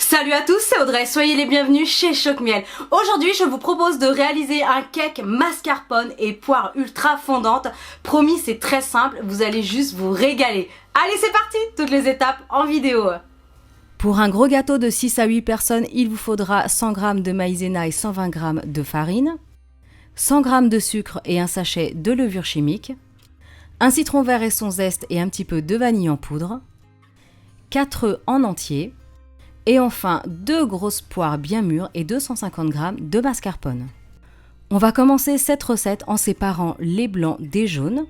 Salut à tous, c'est Audrey, soyez les bienvenus chez Choc Miel. Aujourd'hui, je vous propose de réaliser un cake mascarpone et poire ultra fondante. Promis, c'est très simple, vous allez juste vous régaler. Allez, c'est parti, toutes les étapes en vidéo. Pour un gros gâteau de 6 à 8 personnes, il vous faudra 100 g de maïzena et 120 g de farine, 100 g de sucre et un sachet de levure chimique, un citron vert et son zeste et un petit peu de vanille en poudre, 4 œufs en entier, et enfin 2 grosses poires bien mûres et 250 g de mascarpone. On va commencer cette recette en séparant les blancs des jaunes.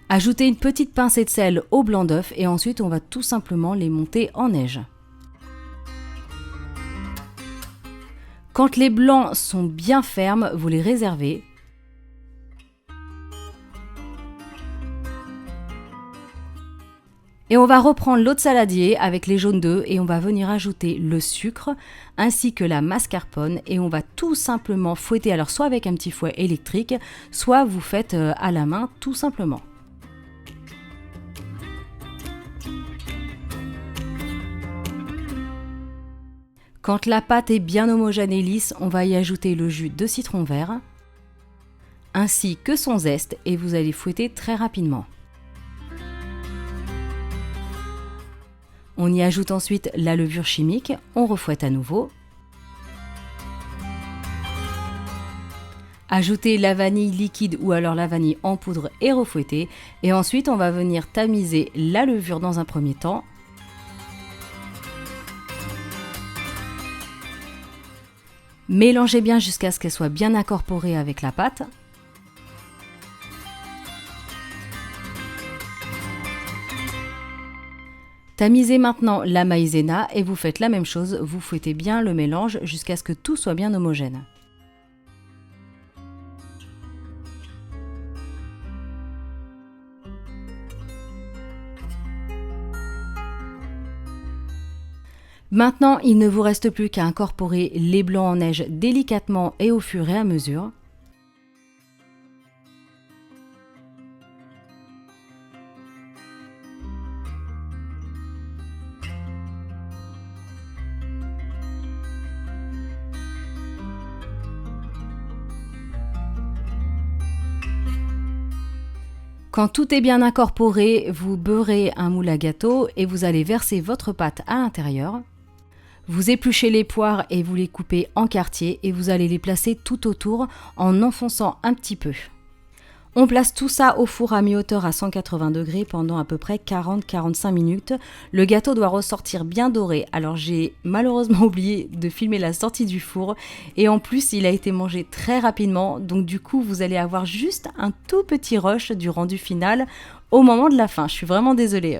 Ajoutez une petite pincée de sel au blanc d'œuf et ensuite on va tout simplement les monter en neige. Quand les blancs sont bien fermes, vous les réservez. Et on va reprendre l'autre saladier avec les jaunes d'œufs et on va venir ajouter le sucre ainsi que la mascarpone et on va tout simplement fouetter, alors soit avec un petit fouet électrique, soit vous faites à la main tout simplement. Quand la pâte est bien homogène et lisse, on va y ajouter le jus de citron vert ainsi que son zeste et vous allez fouetter très rapidement. On y ajoute ensuite la levure chimique, on refouette à nouveau. Ajoutez la vanille liquide ou alors la vanille en poudre et refouettez. Et ensuite, on va venir tamiser la levure dans un premier temps. Mélangez bien jusqu'à ce qu'elle soit bien incorporée avec la pâte. Tamisez maintenant la maïzena et vous faites la même chose, vous fouettez bien le mélange jusqu'à ce que tout soit bien homogène. Maintenant, il ne vous reste plus qu'à incorporer les blancs en neige délicatement et au fur et à mesure. Quand tout est bien incorporé, vous beurrez un moule à gâteau et vous allez verser votre pâte à l'intérieur. Vous épluchez les poires et vous les coupez en quartiers et vous allez les placer tout autour en enfonçant un petit peu. On place tout ça au four à mi-hauteur à 180 degrés pendant à peu près 40-45 minutes. Le gâteau doit ressortir bien doré. Alors j'ai malheureusement oublié de filmer la sortie du four et en plus il a été mangé très rapidement. Donc du coup vous allez avoir juste un tout petit rush du rendu final au moment de la fin. Je suis vraiment désolée.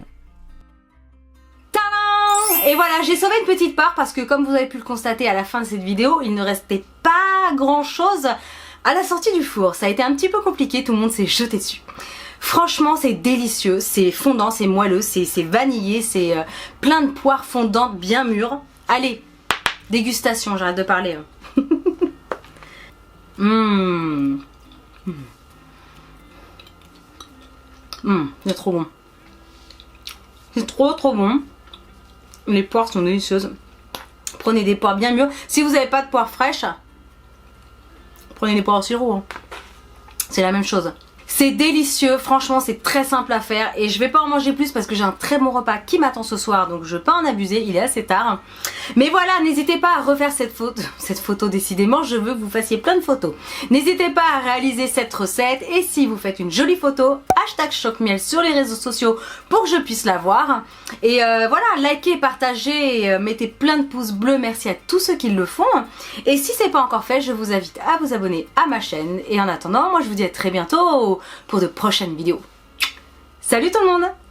Et voilà, j'ai sauvé une petite part parce que comme vous avez pu le constater à la fin de cette vidéo, il ne restait pas grand chose à la sortie du four. Ça a été un petit peu compliqué, tout le monde s'est jeté dessus. Franchement, c'est délicieux, c'est fondant, c'est moelleux, c'est vanillé, c'est plein de poires fondantes bien mûres. Allez, dégustation, j'arrête de parler. C'est trop bon. C'est trop bon. Les poires sont délicieuses. Prenez des poires bien mûres. Si vous n'avez pas de poires fraîches, prenez des poires au sirop. Hein. C'est la même chose. C'est délicieux, franchement c'est très simple à faire et je vais pas en manger plus parce que j'ai un très bon repas qui m'attend ce soir donc je vais pas en abuser, il est assez tard. Mais voilà, n'hésitez pas à refaire cette photo décidément, je veux que vous fassiez plein de photos. N'hésitez pas à réaliser cette recette et si vous faites une jolie photo, hashtag Chocmiel sur les réseaux sociaux pour que je puisse la voir. Et voilà, likez, partagez, mettez plein de pouces bleus, merci à tous ceux qui le font. Et si c'est pas encore fait, je vous invite à vous abonner à ma chaîne et en attendant, moi je vous dis à très bientôt pour de prochaines vidéos. Salut tout le monde!